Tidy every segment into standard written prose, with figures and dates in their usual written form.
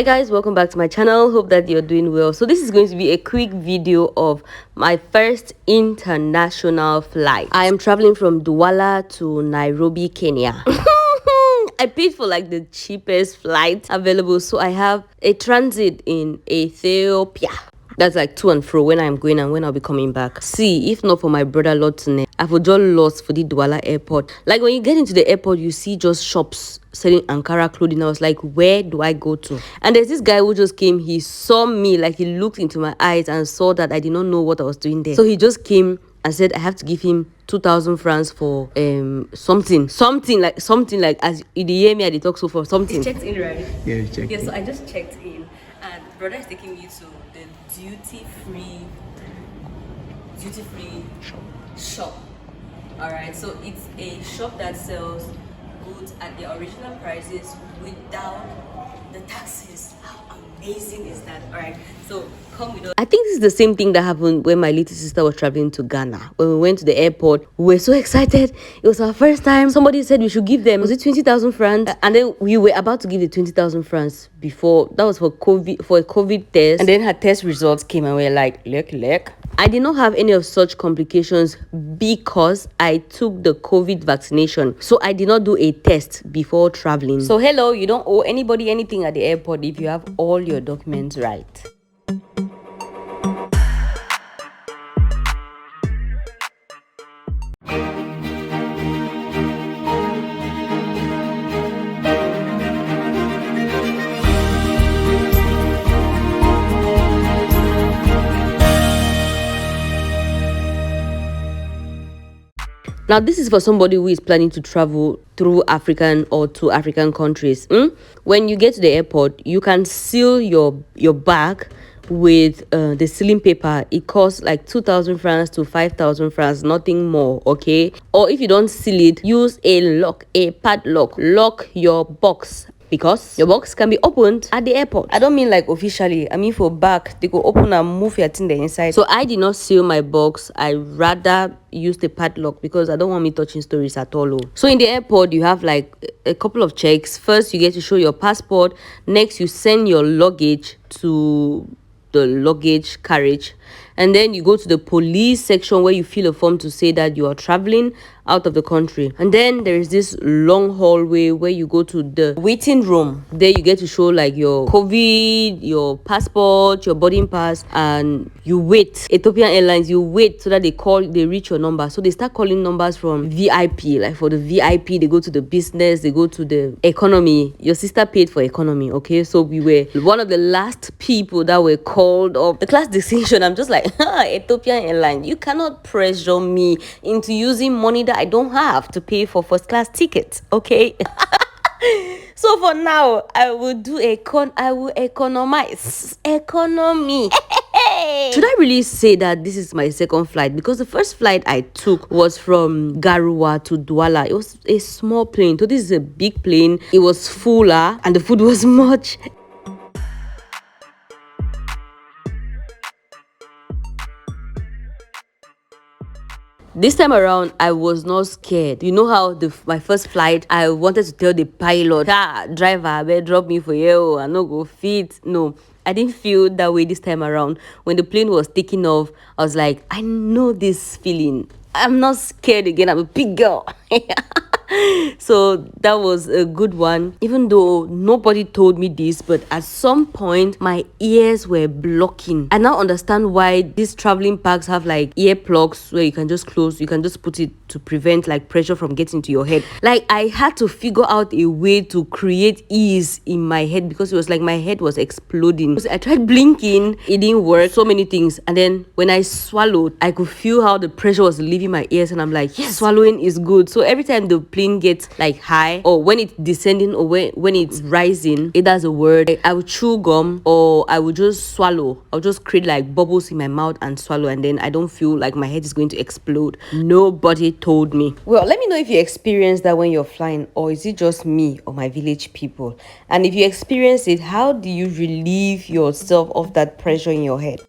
Hi guys, welcome back to my channel. Hope that you're doing well. So this is going to be a quick video of my first international flight. I am traveling from Douala to Nairobi, Kenya. I paid for like the cheapest flight available, so I have a transit in Ethiopia. That's like to and fro when I'm going and when I'll be coming back. See, if not for my brother Lotune, I would just lost for the Douala airport. Like when you get into the airport, you see just shops selling Ankara clothing. I was like, where do I go to? And there's this guy who just came. He saw me, like he looked into my eyes and saw that I did not know what I was doing there. So he just came and said I have to give him 2,000 francs for something like as you hear me, I talk so for something. You checked in, right? Yeah, you checked in. Yeah, so I just checked in and brother is taking me to the duty-free shop. All right, so it's a shop that sells goods at the original prices without the taxes. How amazing is that? All right, so come with us. I think this is the same thing that happened when my little sister was traveling to Ghana. When we went to the airport, we were so excited. It was our first time. Somebody said we should give them, was it 20,000 francs? And then we were about to give the 20,000 francs before. That was for a COVID test. And then her test results came and we were like, look. I did not have any of such complications because I took the COVID vaccination. So I did not do a test before traveling. So hello, you don't owe anybody anything at the airport if you have all your documents right. Now, this is for somebody who is planning to travel through African or to African countries. When you get to the airport, you can seal your bag with the sealing paper. It costs like 2,000 francs to 5,000 francs, nothing more, okay? Or if you don't seal it, use a padlock. Lock your box, because your box can be opened at the airport. I don't mean like officially, I mean for back, they go open and move your thing there inside. So I did not seal my box. I rather use the padlock because I don't want me touching stories at all. So in the airport, you have like a couple of checks. First, you get to show your passport. Next, you send your luggage to the luggage carriage. And then you go to the police section where you fill a form to say that you are traveling out of the country. And then there is this long hallway where you go to the waiting room. There you get to show like your COVID, your passport, your boarding pass, and you wait. Ethiopian Airlines, you wait so that they reach your number. So they start calling numbers from VIP. Like for the VIP, they go to the business, they go to the economy. Your sister paid for economy, okay? So we were one of the last people that were called up. The class distinction, I'm just like, Ethiopian Airlines, you cannot pressure me into using money that I don't have to pay for first class tickets, okay? So for now, I will economize. Economy. Should I really say that this is my second flight? Because the first flight I took was from Garoua to Douala. It was a small plane. So this is a big plane. It was fuller and the food was much. This time around, I was not scared. You know how my first flight, I wanted to tell the pilot, driver, better drop me for you, I no go fit. No, I didn't feel that way this time around. When the plane was taking off, I was like, I know this feeling. I'm not scared again. I'm a big girl. So that was a good one, even though nobody told me this, but at some point my ears were blocking. I now understand why these traveling packs have like ear plugs where you can just close, you can just put it to prevent like pressure from getting to your head. Like I had to figure out a way to create ease in my head because it was like my head was exploding. So I tried blinking, it didn't work, so many things. And then when I swallowed, I could feel how the pressure was leaving my ears and I'm like, yes, swallowing is good. So every time the plane gets like high or when it's descending or when it's rising, it does a word, I would chew gum or I would just swallow. I'll just create like bubbles in my mouth and swallow, and then I don't feel like my head is going to explode. Nobody told me. Well, let me know if you experience that when you're flying, or is it just me or my village people? And if you experience it, how do you relieve yourself of that pressure in your head?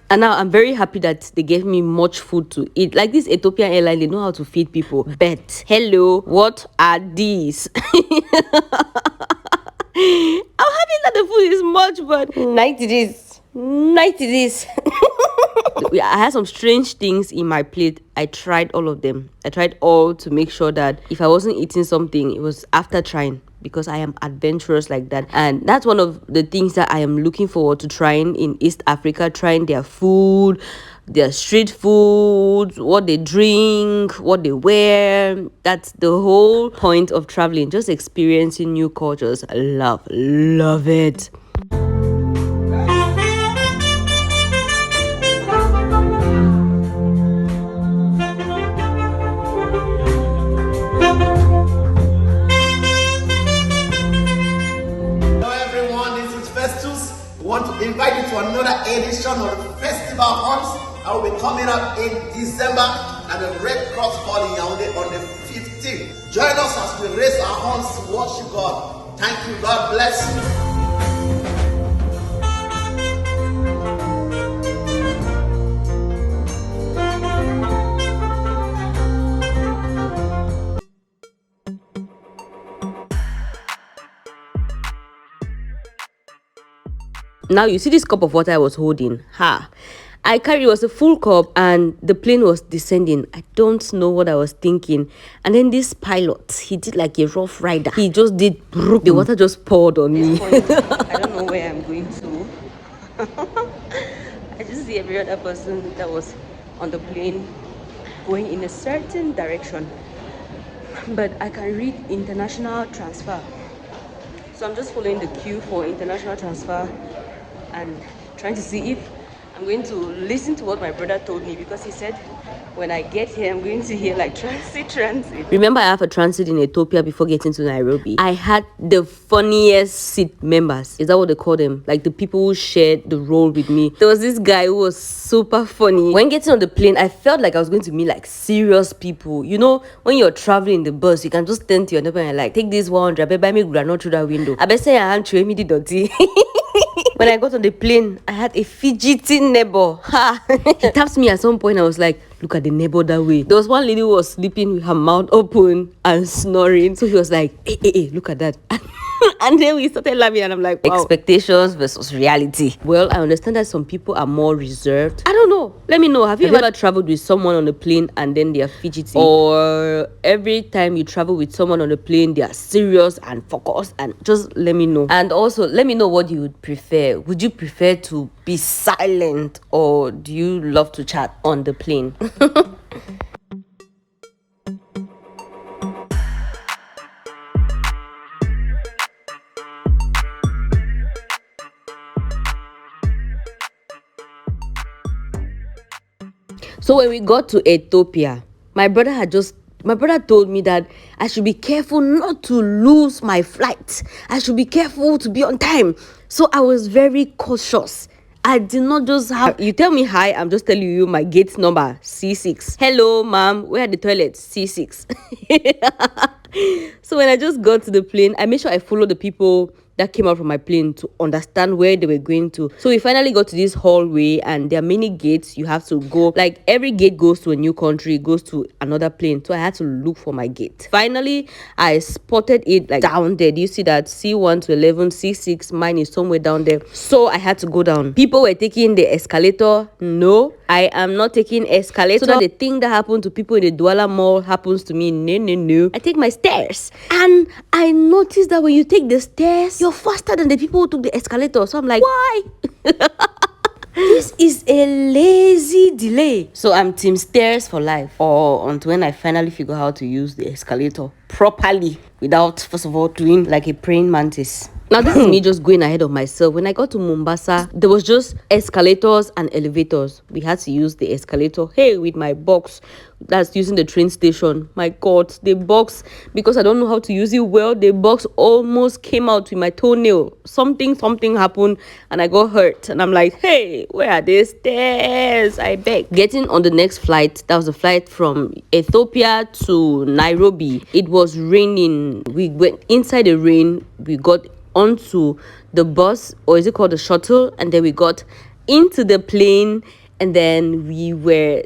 And now I'm very happy that they gave me much food to eat. Like this Ethiopian airline, they know how to feed people. Bet. Hello, what are these? I'm happy that the food is much, but 90 days. 90 days. I had some strange things in my plate. I tried all of them. I tried all to make sure that if I wasn't eating something, it was after trying, because I am adventurous like that. And that's one of the things that I am looking forward to trying in East Africa, trying their food, their street food, what they drink, what they wear. That's the whole point of traveling, just experiencing new cultures. I love it. Invite you to another edition of the Festival Horns. I will be coming up in December at the Red Cross Hall in Yaoundé on the 15th. Join us as we raise our horns to worship God. Thank you. God bless you. Now you see this cup of water I was holding. I carried, it was a full cup, and the plane was descending. I don't know what I was thinking. And then this pilot, he did like a rough rider. He just did, the water just poured on me. I don't know where I'm going to. I just see every other person that was on the plane going in a certain direction. But I can read international transfer. So I'm just following the queue for international transfer and trying to see if I'm going to listen to what my brother told me, because he said when I get here, I'm going to hear like transit. Remember, I have a transit in Ethiopia before getting to Nairobi. I had the funniest seat members. Is that what they call them? Like the people who shared the role with me. There was this guy who was super funny. When getting on the plane, I felt like I was going to meet like serious people. You know, when you're traveling in the bus, you can just turn to your neighbor and like, take this 100, buy me granola through that window. I bet say I hand me the dirty. When I got on the plane, I had a fidgeting neighbor. He tapped me at some point. I was like, look at the neighbor that way. There was one lady who was sleeping with her mouth open and snoring. So he was like, hey, look at that. And then we started laughing, and I'm like, wow. Expectations versus reality. Well, I understand that some people are more reserved. I don't know. Let me know. Have you ever traveled with someone on the plane and then they are fidgety? Or every time you travel with someone on the plane, they are serious and focused? And just let me know. And also, let me know what you would prefer. Would you prefer to be silent, or do you love to chat on the plane? So when we got to Ethiopia, my brother told me that I should be careful not to lose my flight. I should be careful to be on time. So I was very cautious. I did not just have, you tell me hi, I'm just telling you my gate number, C6. Hello, ma'am, where are the toilets? C6. So when I just got to the plane, I made sure I followed the people that came out from my plane to understand where they were going to. So we finally got to this hallway, and there are many gates you have to go. Like every gate goes to a new country, goes to another plane. So I had to look for my gate. Finally, I spotted it like down there. Do you see that? C1 to 11, C6, mine is somewhere down there. So I had to go down. People were taking the escalator. No, I am not taking escalator. So that the thing that happened to people in the Douala Mall happens to me. No. I take my stairs. And I noticed that when you take the stairs, you're faster than the people who took the escalator. So I'm like, why? This is a lazy delay. So I'm team stairs for life, or until when I finally figure out how to use the escalator properly without, first of all, doing like a praying mantis. Now, this is me just going ahead of myself. When I got to Mombasa, there was just escalators and elevators. We had to use the escalator. Hey, with my box, that's using the train station. My God, the box, because I don't know how to use it well, the box almost came out with my toenail. Something happened, and I got hurt. And I'm like, hey, where are the stairs? I beg. Getting on the next flight, that was a flight from Ethiopia to Nairobi. It was raining. We went inside the rain. We got onto the bus, or is it called the shuttle, and then we got into the plane, and then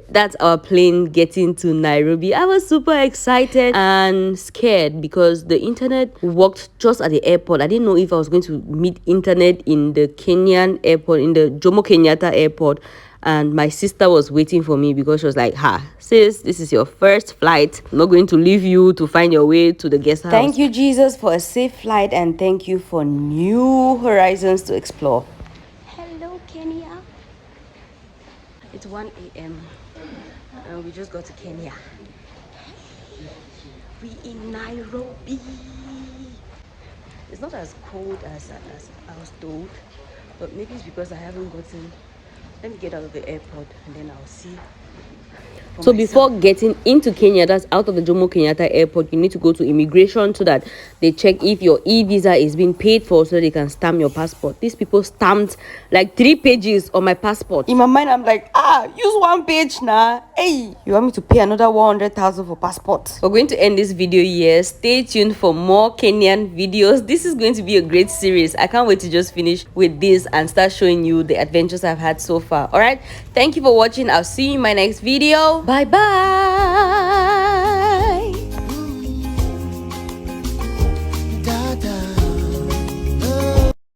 that's our plane getting to Nairobi. I was super excited and scared because the internet worked just at the airport. I didn't know if I was going to meet internet in the Kenyan airport, in the Jomo Kenyatta airport. And my sister was waiting for me because she was like, sis, this is your first flight. I'm not going to leave you to find your way to the guest house. Thank you, Jesus, for a safe flight, and thank you for new horizons to explore. Hello, Kenya. It's 1 a.m. and we just got to Kenya. We in Nairobi. It's not as cold as I was told, but maybe it's because I haven't gotten. Let me get out of the airport and then I'll see. So before getting into Kenya, that's out of the Jomo Kenyatta airport, you need to go to immigration so that they check if your e-visa is being paid for so they can stamp your passport. These people stamped like 3 pages on my passport. In my mind, I'm like, use 1 page now. Hey, you want me to pay another 100,000 for passport? We're going to end this video here. Stay tuned for more Kenyan videos. This is going to be a great series. I can't wait to just finish with this and start showing you the adventures I've had so far. All right, thank you for watching. I'll see you in my next video. Bye bye.